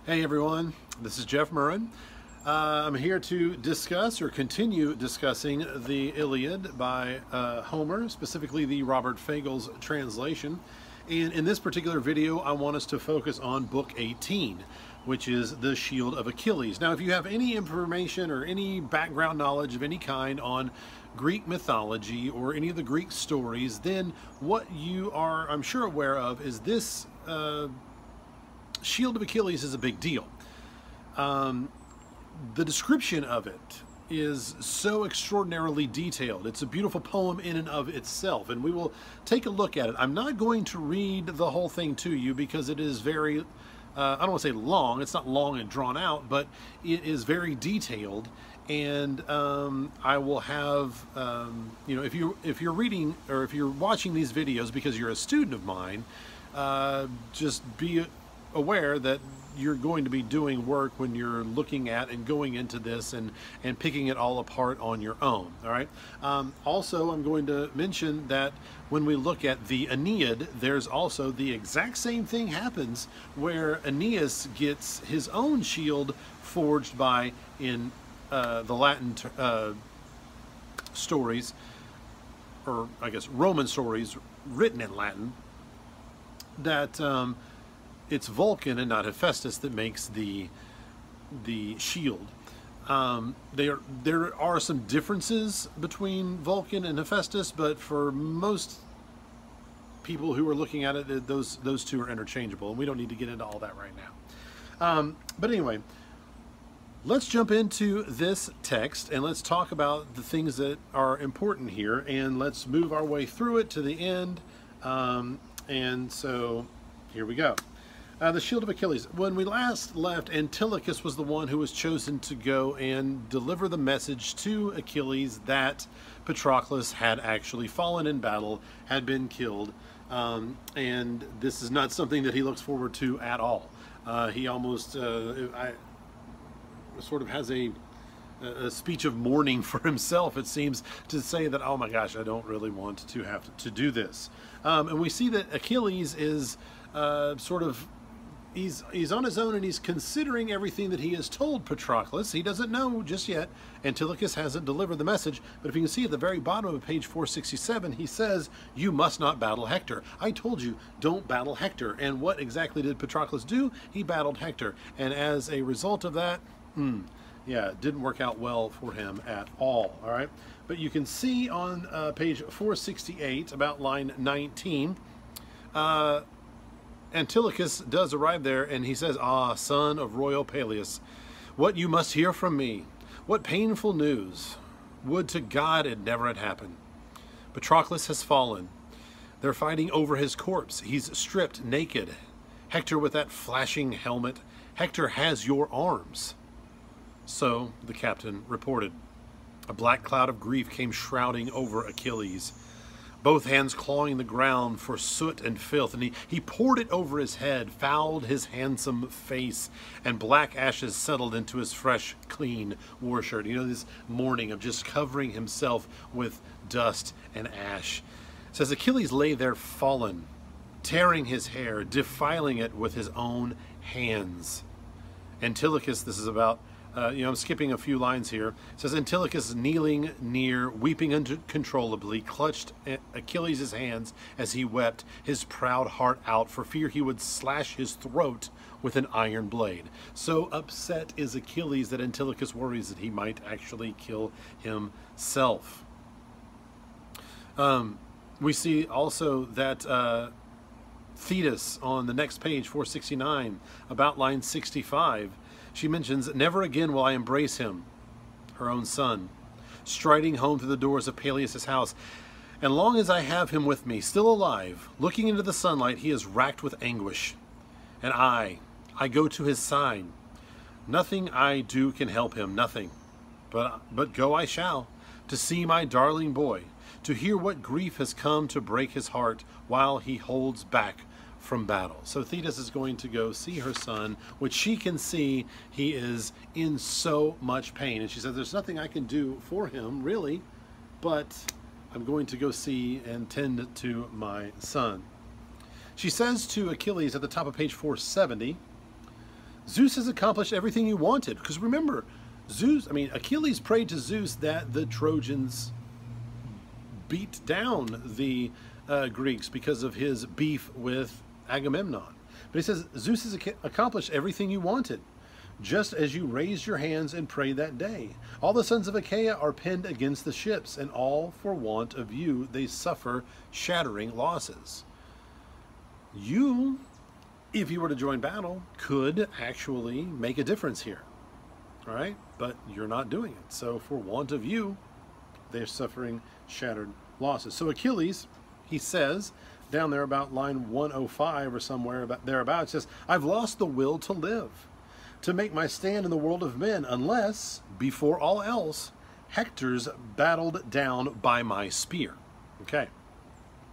Hey everyone, this is Jeff Murrin. I'm here to discuss or continue discussing the Iliad by Homer, specifically the Robert Fagles translation. And in this particular video, I want us to focus on Book 18, which is the Shield of Achilles. Now, if you have any information or any background knowledge of any kind on Greek mythology or any of the Greek stories, then what you are, I'm sure, aware of is this Shield of Achilles is a big deal. The description of it is so extraordinarily detailed. It's a beautiful poem in and of itself, and we will take a look at it. I'm not going to read the whole thing to you because it is very, I don't want to say long, it's not long and drawn out, but it is very detailed. And I will have, you know, if you're reading or if you're watching these videos because you're a student of mine, just be aware that you're going to be doing work when you're looking at and going into this and picking it all apart on your own. All right. Also, I'm going to mention that when we look at the Aeneid, there's also the exact same thing happens where Aeneas gets his own shield forged by in the Latin stories, or I guess Roman stories written in Latin, that it's Vulcan and not Hephaestus that makes the shield. There are some differences between Vulcan and Hephaestus, but for most people who are looking at it, those two are interchangeable, and we don't need to get into all that right now. But anyway, let's jump into this text and let's talk about the things that are important here, and let's move our way through it to the end. And so here we go. The Shield of Achilles. When we last left, Antilochus was the one who was chosen to go and deliver the message to Achilles that Patroclus had actually fallen in battle, had been killed, and this is not something that he looks forward to at all. He almost sort of has a speech of mourning for himself, it seems, to say that, oh my gosh, I don't really want to have to do this. And we see that Achilles is sort of, he's on his own, and he's considering everything that he has told Patroclus. He doesn't know just yet. Antilochus hasn't delivered the message, but if you can see at the very bottom of page 467, he says, you must not battle Hector. I told you, don't battle Hector. And what exactly did Patroclus do? He battled Hector. And as a result of that, yeah, it didn't work out well for him at all. All right, but you can see on page 468, about line 19, Antilochus does arrive there, and he says, ah, son of royal Peleus, what you must hear from me. What painful news. Would to God it never had happened. Patroclus has fallen. They're fighting over his corpse. He's stripped naked. Hector with that flashing helmet. Hector has your arms. So the captain reported. A black cloud of grief came shrouding over Achilles, both hands clawing the ground for soot and filth, and he poured it over his head, fouled his handsome face, and black ashes settled into his fresh, clean war shirt. You know, this mourning of just covering himself with dust and ash. It says Achilles lay there fallen, tearing his hair, defiling it with his own hands. Antilochus, this is about, I'm skipping a few lines here. It says, Antilochus, kneeling near, weeping uncontrollably, clutched Achilles' hands as he wept, his proud heart out, for fear he would slash his throat with an iron blade. So upset is Achilles that Antilochus worries that he might actually kill himself. We see also that Thetis on the next page, 469, about line 65, she mentions, never again will I embrace him, her own son, striding home through the doors of Peleus' house. And long as I have him with me, still alive, looking into the sunlight, he is racked with anguish. And I go to his side. Nothing I do can help him, nothing. But go I shall, to see my darling boy, to hear what grief has come to break his heart while he holds back from battle. So Thetis is going to go see her son, which she can see he is in so much pain. And she says, there's nothing I can do for him, really, but I'm going to go see and tend to my son. She says to Achilles at the top of page 470, Zeus has accomplished everything you wanted. Because remember, Achilles prayed to Zeus that the Trojans beat down the Greeks because of his beef with Agamemnon. But he says, Zeus has accomplished everything you wanted, just as you raised your hands and prayed that day. All the sons of Achaia are pinned against the ships, and all for want of you they suffer shattering losses. You, if you were to join battle, could actually make a difference here. All right? But you're not doing it. So for want of you, they're suffering shattered losses. So Achilles, he says, down there about line 105 or somewhere about thereabouts, says, I've lost the will to live, to make my stand in the world of men, unless, before all else, Hector's battled down by my spear. Okay.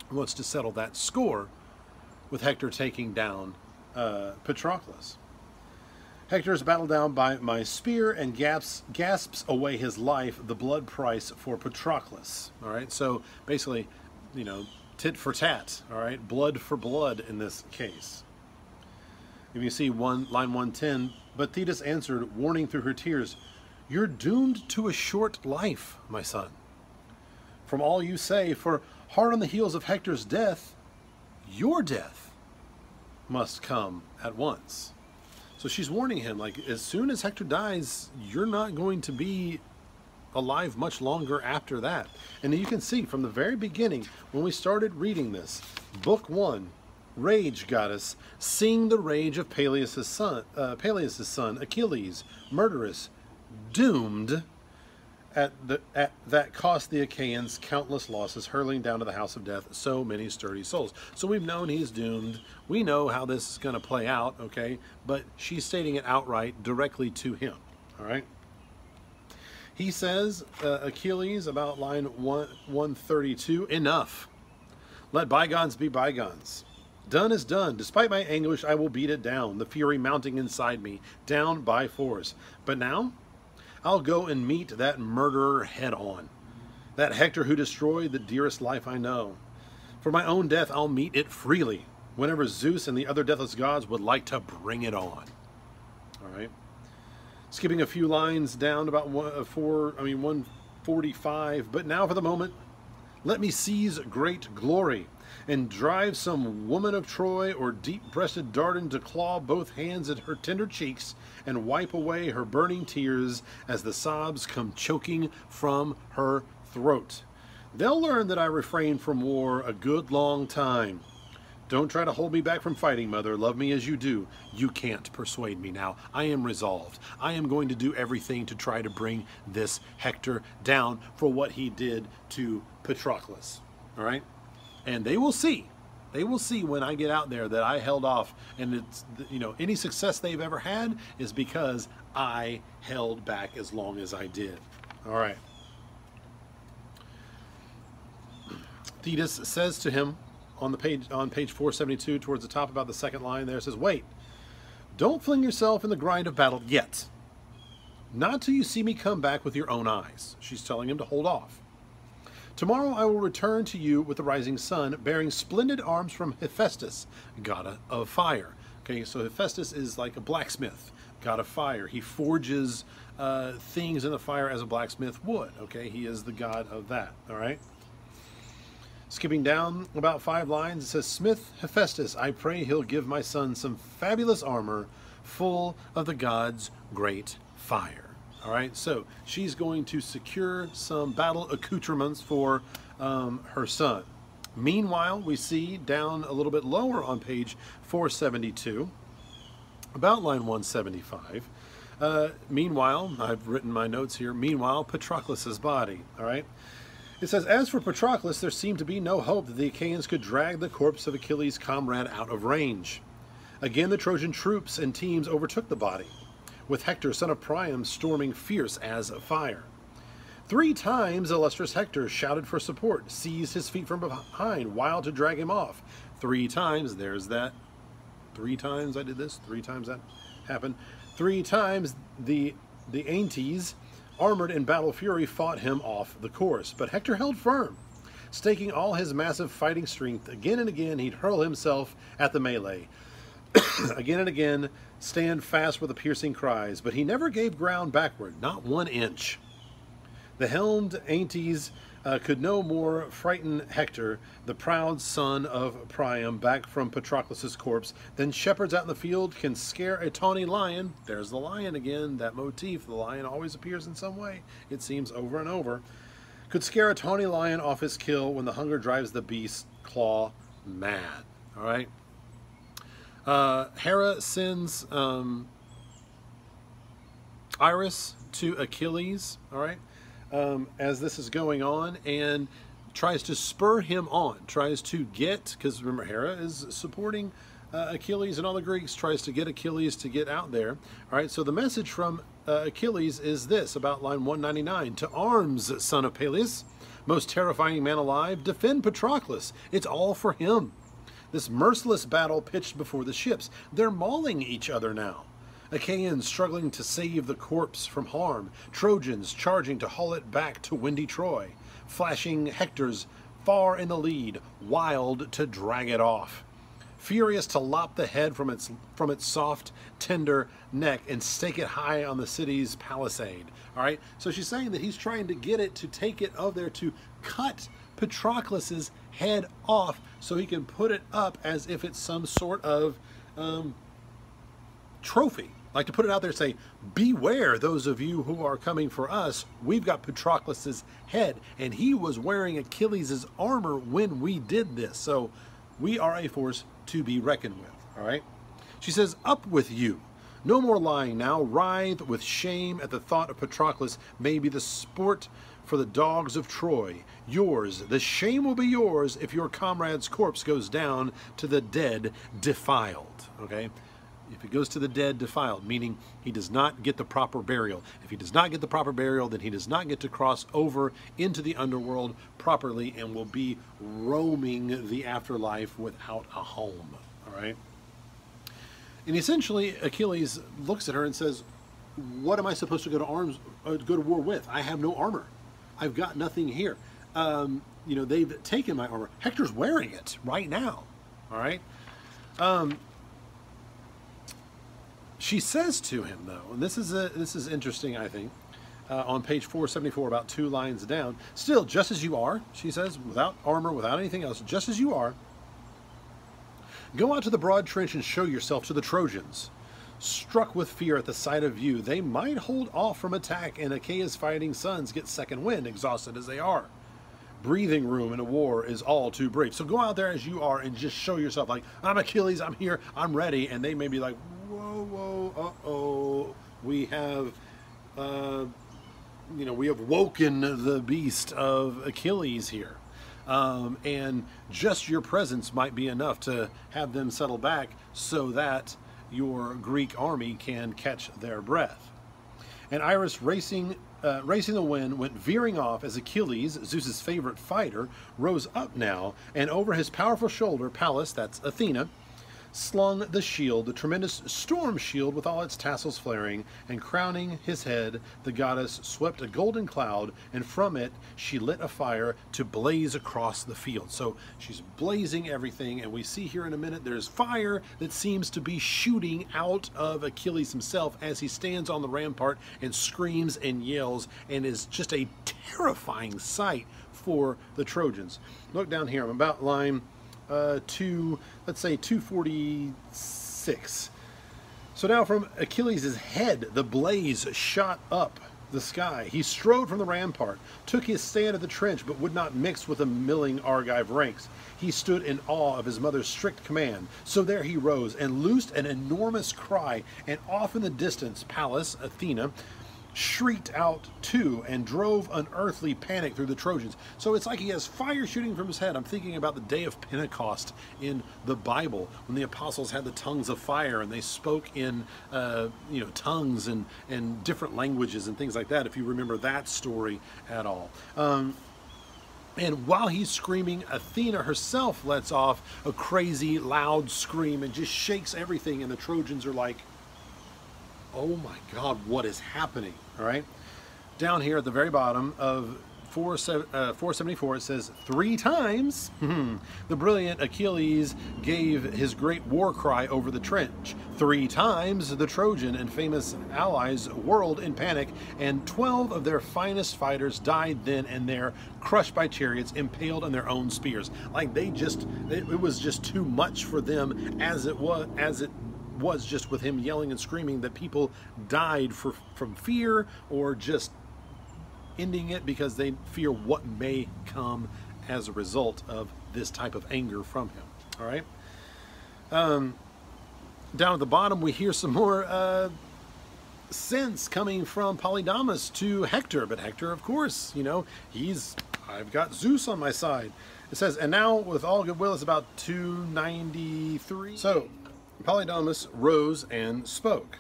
He wants to settle that score with Hector taking down Patroclus. Hector is battled down by my spear and gasps away his life, the blood price for Patroclus. All right, so basically, you know, tit for tat. All right, blood for blood in this case. If you see line 110, but Thetis answered, warning through her tears, "You're doomed to a short life, my son. From all you say, for hard on the heels of Hector's death, your death must come at once." So she's warning him, like, as soon as Hector dies, you're not going to be alive much longer after that. And you can see from the very beginning, when we started reading this, book 1, Rage Goddess, sing the rage of Peleus' son, Achilles, murderous, doomed, that cost the Achaeans countless losses, hurling down to the house of death so many sturdy souls. So we've known he's doomed. We know how this is going to play out, okay? But she's stating it outright directly to him, all right? He says, Achilles, about line 132, enough. Let bygones be bygones. Done is done. Despite my anguish, I will beat it down, the fury mounting inside me, down by force. But now, I'll go and meet that murderer head on, that Hector who destroyed the dearest life I know. For my own death, I'll meet it freely, whenever Zeus and the other deathless gods would like to bring it on. All right. Skipping a few lines down about 145. But now for the moment, let me seize great glory and drive some woman of Troy or deep-breasted Dardan to claw both hands at her tender cheeks and wipe away her burning tears as the sobs come choking from her throat. They'll learn that I refrained from war a good long time. Don't try to hold me back from fighting, Mother. Love me as you do. You can't persuade me now. I am resolved. I am going to do everything to try to bring this Hector down for what he did to Patroclus. All right? And they will see. They will see when I get out there that I held off. And it's, you know, any success they've ever had is because I held back as long as I did. All right. Thetis says to him, on page 472, towards the top, about the second line there, says, wait, don't fling yourself in the grind of battle yet. Not till you see me come back with your own eyes. She's telling him to hold off. Tomorrow I will return to you with the rising sun, bearing splendid arms from Hephaestus, god of fire. Okay, so Hephaestus is like a blacksmith, god of fire. He forges things in the fire as a blacksmith would. Okay, he is the god of that, all right? Skipping down about 5 lines, it says, Smith Hephaestus, I pray he'll give my son some fabulous armor full of the god's great fire. All right, so she's going to secure some battle accoutrements for her son. Meanwhile, we see down a little bit lower on page 472, about line 175, meanwhile, I've written my notes here, meanwhile, Patroclus's body, all right? It says, as for Patroclus, there seemed to be no hope that the Achaeans could drag the corpse of Achilles' comrade out of range. Again, the Trojan troops and teams overtook the body, with Hector, son of Priam, storming fierce as fire. 3 times illustrious Hector shouted for support, seized his feet from behind, wild to drag him off. 3 times, there's that. 3 times I did this, 3 times that happened. 3 times the Aeantes, armored in battle fury, fought him off the course. But Hector held firm. Staking all his massive fighting strength, again and again he'd hurl himself at the melee. Again and again, stand fast with the piercing cries, but he never gave ground backward, not 1 inch. The helmed Aeetes could no more frighten Hector, the proud son of Priam, back from Patroclus' corpse, than shepherds out in the field can scare a tawny lion. There's the lion again, that motif. The lion always appears in some way, it seems, over and over. Could scare a tawny lion off his kill when the hunger drives the beast claw mad. All right. Hera sends Iris to Achilles, all right, as this is going on, and tries to spur him on, tries to get, because remember, Hera is supporting Achilles and all the Greeks, tries to get Achilles to get out there. All right, so the message from Achilles is this, about line 199. To arms, son of Peleus, most terrifying man alive, defend Patroclus. It's all for him. This merciless battle pitched before the ships. They're mauling each other now. Achaeans struggling to save the corpse from harm. Trojans charging to haul it back to windy Troy. Flashing Hector's far in the lead, wild to drag it off. Furious to lop the head from its soft, tender neck and stake it high on the city's palisade. All right, so she's saying that he's trying to get it to take it up there to cut Patroclus's head off so he can put it up as if it's some sort of trophy. Like to put it out there and say, beware those of you who are coming for us. We've got Patroclus's head, and he was wearing Achilles' armor when we did this. So we are a force to be reckoned with, all right? She says, up with you. No more lying now. Writhe with shame at the thought of Patroclus may be the sport for the dogs of Troy. Yours, the shame will be yours if your comrade's corpse goes down to the dead defiled, okay? If it goes to the dead defiled, meaning he does not get the proper burial. If he does not get the proper burial, then he does not get to cross over into the underworld properly and will be roaming the afterlife without a home, all right? And essentially, Achilles looks at her and says, what am I supposed to go to war with? I have no armor. I've got nothing here. You know, they've taken my armor. Hector's wearing it right now, all right? She says to him, though, and this is interesting, I think, on page 474, about 2 lines down. Still, just as you are, she says, without armor, without anything else, just as you are, go out to the broad trench and show yourself to the Trojans. Struck with fear at the sight of you, they might hold off from attack, and Achaea's fighting sons get second wind, exhausted as they are. Breathing room in a war is all too brief. So go out there as you are and just show yourself, like, I'm Achilles, I'm here, I'm ready, and they may be like, whoa, uh-oh, we have, you know, we have woken the beast of Achilles here. And just your presence might be enough to have them settle back so that your Greek army can catch their breath. And Iris, racing the wind, went veering off as Achilles, Zeus's favorite fighter, rose up now, and over his powerful shoulder, Pallas, that's Athena, slung the shield, the tremendous storm shield with all its tassels flaring, and crowning his head, the goddess swept a golden cloud, and from it she lit a fire to blaze across the field. So she's blazing everything, and we see here in a minute there's fire that seems to be shooting out of Achilles himself as he stands on the rampart and screams and yells, and is just a terrifying sight for the Trojans. Look down here, I'm about line let's say 246. So now from Achilles' head, the blaze shot up the sky. He strode from the rampart, took his stand at the trench, but would not mix with the milling Argive ranks. He stood in awe of his mother's strict command. So there he rose and loosed an enormous cry, and off in the distance, Pallas, Athena, shrieked out too and drove unearthly panic through the Trojans. So it's like he has fire shooting from his head. I'm thinking about the day of Pentecost in the Bible when the apostles had the tongues of fire and they spoke in you know, tongues and different languages and things like that, if you remember that story at all. And while he's screaming, Athena herself lets off a crazy loud scream and just shakes everything, and the Trojans are like, oh my God, what is happening? All right. Down here at the very bottom of 474, it says, 3 times the brilliant Achilles gave his great war cry over the trench. 3 times the Trojan and famous allies whirled in panic, and 12 of their finest fighters died then and there, crushed by chariots, impaled on their own spears. Like it was just too much for them as it was just with him yelling and screaming, that people died from fear, or just ending it because they fear what may come as a result of this type of anger from him. All right. Down at the bottom, we hear some more sense coming from Polydamas to Hector, but Hector, of course, you know, I've got Zeus on my side. It says, and now with all goodwill, it's about 293. So Polydamas rose and spoke.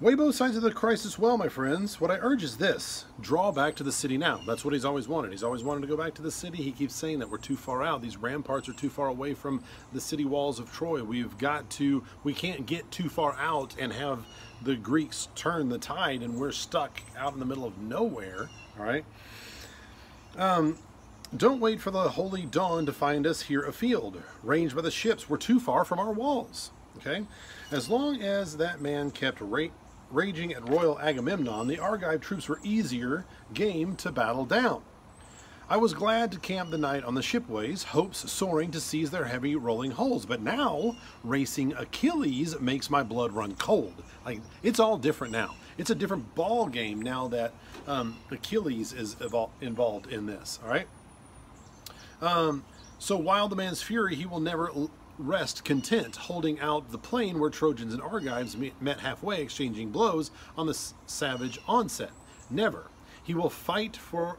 Weigh both sides of the crisis well, my friends. What I urge is this: draw back to the city now. That's what he's always wanted. He's always wanted to go back to the city. He keeps saying that we're too far out. These ramparts are too far away from the city walls of Troy. We can't get too far out and have the Greeks turn the tide, and we're stuck out in the middle of nowhere. All right. Don't wait for the holy dawn to find us here afield. Ranged by the ships, we're too far from our walls. Okay? As long as that man kept raging at royal Agamemnon, the Argive troops were easier game to battle down. I was glad to camp the night on the shipways, hopes soaring to seize their heavy rolling hulls. But now, racing Achilles makes my blood run cold. Like, it's all different now. It's a different ball game now that Achilles is involved in this. All right. So while the man's fury, he will never rest content, holding out the plain where Trojans and Argives met halfway, exchanging blows on the savage onset. Never. He will fight for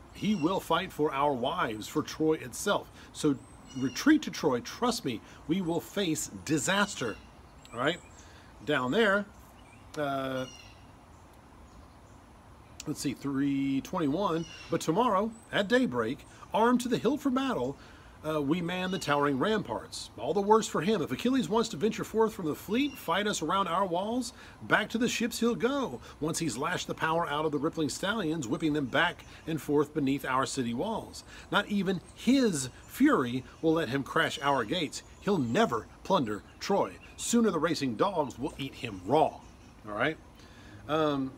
our wives, for Troy itself. So retreat to Troy. Trust me, we will face disaster. All right. Down there, let's see, 321. But tomorrow at daybreak, armed to the hilt for battle, we man the towering ramparts. All the worse for him. If Achilles wants to venture forth from the fleet, fight us around our walls, back to the ships he'll go, once he's lashed the power out of the rippling stallions, whipping them back and forth beneath our city walls. Not even his fury will let him crash our gates. He'll never plunder Troy. Sooner the racing dogs will eat him raw. All right? But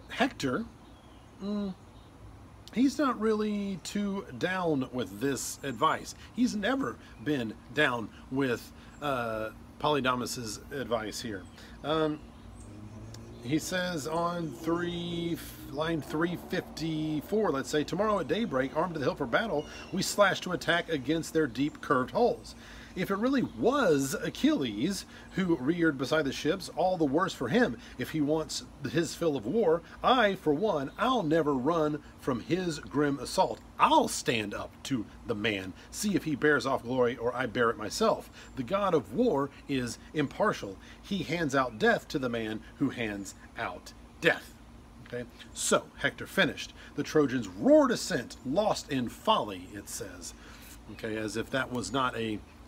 Hector... he's not really too down with this advice. He's never been down with Polydamas's advice here. He says on line 354, let's say, tomorrow at daybreak, armed to the hilt for battle, we slash to attack against their deep curved hulls. If it really was Achilles who reared beside the ships, all the worse for him. If he wants his fill of war, I, for one, I'll never run from his grim assault. I'll stand up to the man, see if he bears off glory or I bear it myself. The god of war is impartial. He hands out death to the man who hands out death. Okay, so Hector finished. The Trojans roared assent, lost in folly, it says. Okay, as if that was not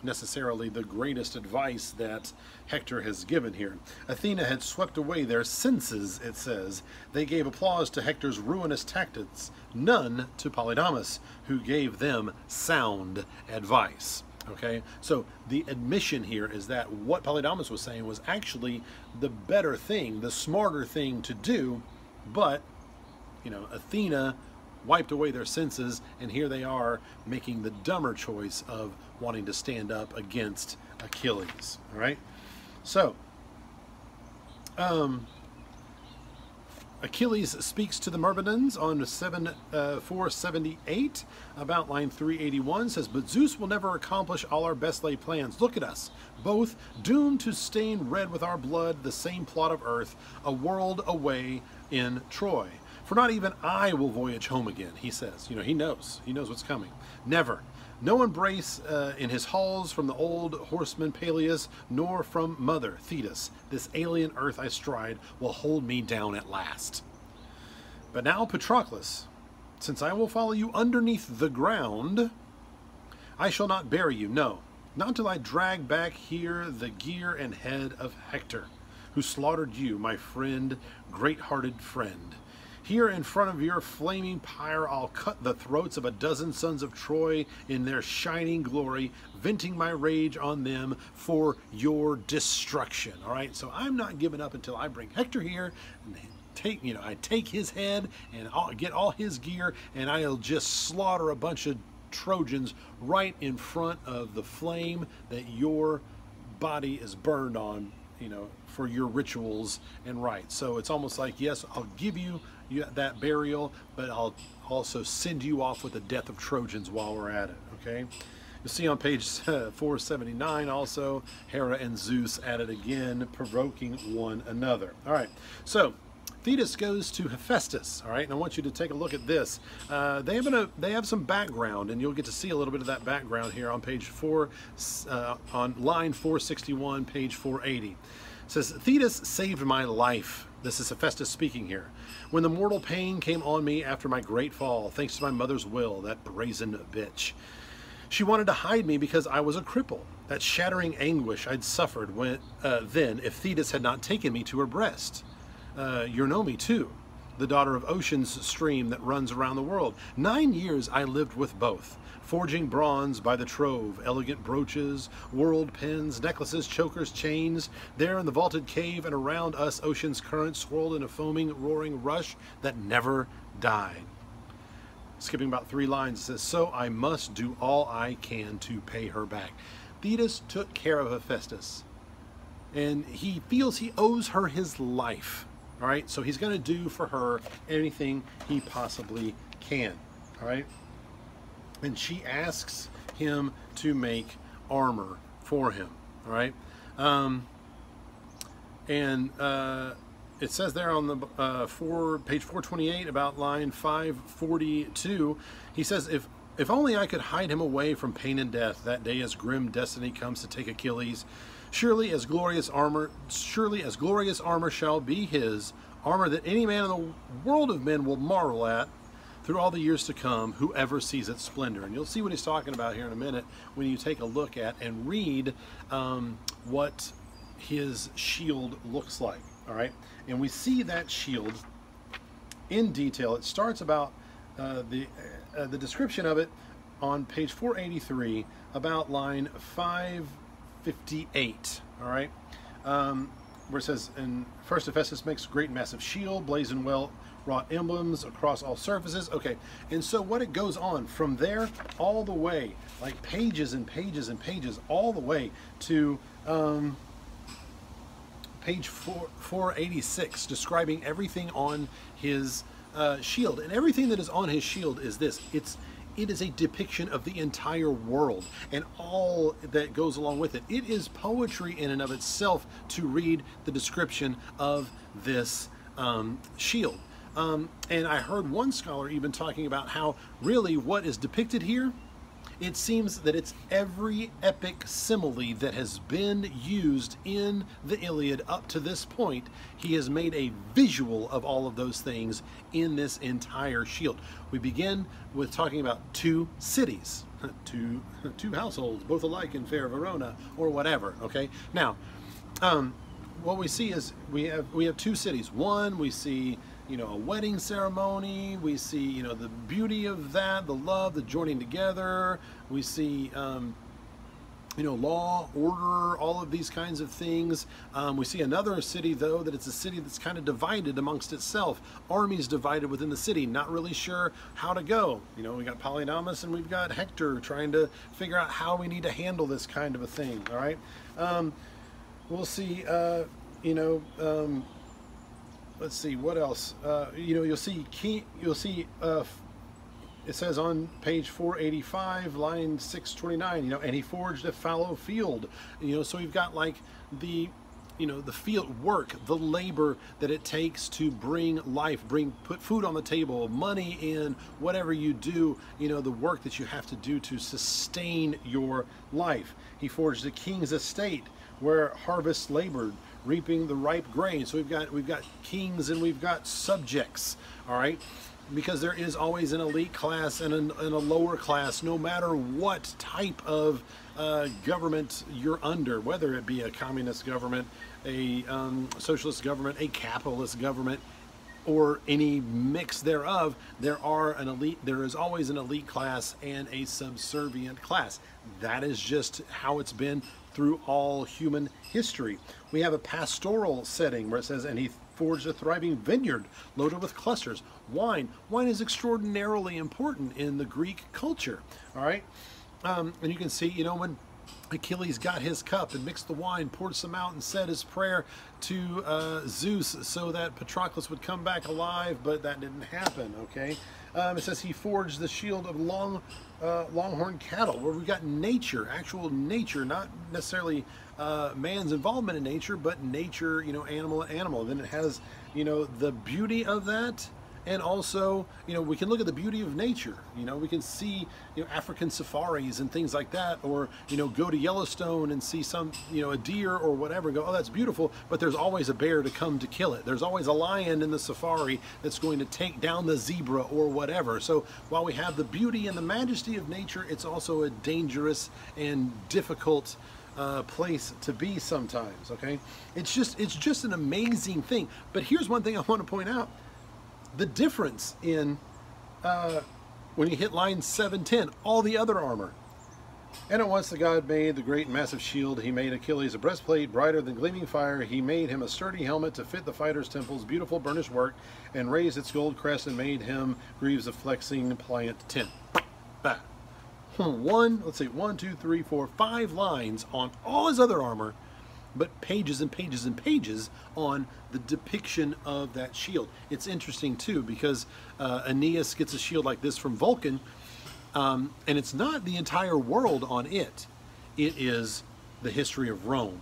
necessarily the greatest advice that Hector has given here. Athena had swept away their senses, it says. They gave applause to Hector's ruinous tactics, none to Polydamas, who gave them sound advice. Okay, so the admission here is that what Polydamas was saying was actually the better thing, the smarter thing to do, but, you know, Athena wiped away their senses, and here they are making the dumber choice of wanting to stand up against Achilles. All right, so Achilles speaks to the Myrmidons on 478 about line 381, says, but Zeus will never accomplish all our best laid plans. Look at us, both doomed to stain red with our blood the same plot of earth, a world away in Troy. For not even I will voyage home again, he says. You know, he knows what's coming. Never. No embrace in his halls from the old horseman Peleus, nor from mother Thetis. This alien earth I stride will hold me down at last. But now, Patroclus, since I will follow you underneath the ground, I shall not bury you, no, not till I drag back here the gear and head of Hector, who slaughtered you, my friend, great-hearted friend. Here in front of your flaming pyre, I'll cut the throats of a dozen sons of Troy in their shining glory, venting my rage on them for your destruction. All right, so I'm not giving up until I bring Hector here and I take his head and I'll get all his gear, and I'll just slaughter a bunch of Trojans right in front of the flame that your body is burned on, for your rituals and rites. So it's almost like, yes, I'll give you that burial, but I'll also send you off with the death of Trojans while we're at it, okay? You'll see on page 479 also, Hera and Zeus at it again, provoking one another. All right, so Thetis goes to Hephaestus, all right, and I want you to take a look at this. They have some background, and you'll get to see a little bit of that background here on page 4, on line 461, page 480. It says, Thetis saved my life. This is Hephaestus speaking here. When the mortal pain came on me after my great fall, thanks to my mother's will, that brazen bitch. She wanted to hide me because I was a cripple. That shattering anguish I'd suffered then if Thetis had not taken me to her breast. Eurynomé too, the daughter of Ocean's stream that runs around the world. 9 years I lived with both, forging bronze by the trove, elegant brooches, world pins, necklaces, chokers, chains. There in the vaulted cave and around us, Ocean's current swirled in a foaming, roaring rush that never died. Skipping about 3 lines, it says, so I must do all I can to pay her back. Thetis took care of Hephaestus, and he feels he owes her his life. All right, so he's going to do for her anything he possibly can. All right, and she asks him to make armor for him. All right, it says there on the page 428, about line 542, he says, if only I could hide him away from pain and death that day as grim destiny comes to take Achilles. Surely as glorious armor shall be his, armor that any man in the world of men will marvel at through all the years to come, whoever sees its splendor. And you'll see what he's talking about here in a minute when you take a look at and read what his shield looks like. All right, and we see that shield in detail. It starts about the description of it on page 483, about line 558, all right, where it says, and first Hephaestus makes a great massive shield, blazing well wrought emblems across all surfaces. Okay, and so what it goes on from there all the way, like pages and pages and pages, all the way to page 486, describing everything on his shield. And everything that is on his shield is this. It is a depiction of the entire world and all that goes along with it. It is poetry in and of itself to read the description of this shield. And I heard one scholar even talking about how really what is depicted here, it seems that it's every epic simile that has been used in the Iliad up to this point. He has made a visual of all of those things in this entire shield. We begin with talking about 2 cities, two households, both alike in fair Verona, or whatever. Okay, now what we see is we have 2 cities. One, we see, a wedding ceremony. We see, the beauty of that, the love, the joining together. We see, law, order, all of these kinds of things. We see another city, though, that it's a city that's kind of divided amongst itself. Armies divided within the city, not really sure how to go. We got Polydamas and we've got Hector trying to figure out how we need to handle this kind of a thing, all right? We'll see, let's see what else. You'll see it says on page 485, line 629, and he forged a fallow field. So we've got like the field work, the labor that it takes to bring life, put food on the table, money in, whatever you do, the work that you have to do to sustain your life. He forged the king's estate, where harvests labored, reaping the ripe grain. So we've got kings and we've got subjects, all right? Because there is always an elite class and a lower class, no matter what type of government you're under, whether it be a communist government, a socialist government, a capitalist government. or any mix thereof, there is always an elite class and a subservient class. That is just how it's been through all human history. We have a pastoral setting where it says, and he forged a thriving vineyard loaded with clusters. Wine is extraordinarily important in the Greek culture. All right, and you can see, when Achilles got his cup and mixed the wine, poured some out, and said his prayer to Zeus so that Patroclus would come back alive, but that didn't happen, okay? It says he forged the shield of longhorn cattle, where we've got nature, actual nature, not necessarily man's involvement in nature, but nature, animal to animal. Then it has, the beauty of that. And also, we can look at the beauty of nature. We can see, African safaris and things like that, or, go to Yellowstone and see some, a deer or whatever, and go, oh, that's beautiful, but there's always a bear to come to kill it. There's always a lion in the safari that's going to take down the zebra or whatever. So while we have the beauty and the majesty of nature, it's also a dangerous and difficult place to be sometimes, okay? It's just an amazing thing. But here's one thing I want to point out. The difference in when you hit line 710, all the other armor. And at once the god made the great and massive shield. He made Achilles a breastplate brighter than gleaming fire. He made him a sturdy helmet to fit the fighter's temples, beautiful burnished work, and raised its gold crest, and made him greaves of flexing pliant tin. Back. Let's see, 1, 2, 3, 4, 5 lines on all his other armor, but pages and pages and pages on the depiction of that shield. It's interesting too, because Aeneas gets a shield like this from Vulcan, and it's not the entire world on it. It is the history of Rome,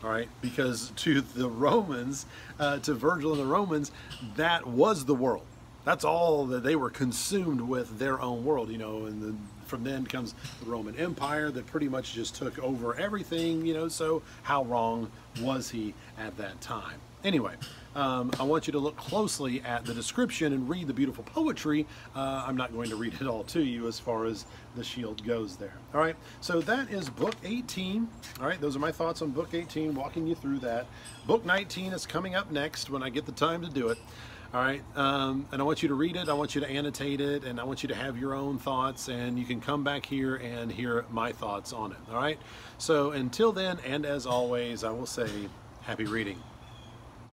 all right? Because to the Romans, to Virgil and the Romans, that was the world. That's all that they were consumed with, their own world, and from then comes the Roman Empire that pretty much just took over everything, so how wrong was he at that time? Anyway, I want you to look closely at the description and read the beautiful poetry. I'm not going to read it all to you as far as the shield goes there. All right, so that is book 18. All right, those are my thoughts on book 18, walking you through that. Book 19 is coming up next when I get the time to do it. All right, and I want you to read it, I want you to annotate it, and I want you to have your own thoughts, and you can come back here and hear my thoughts on it, all right? So until then, and as always, I will say, happy reading.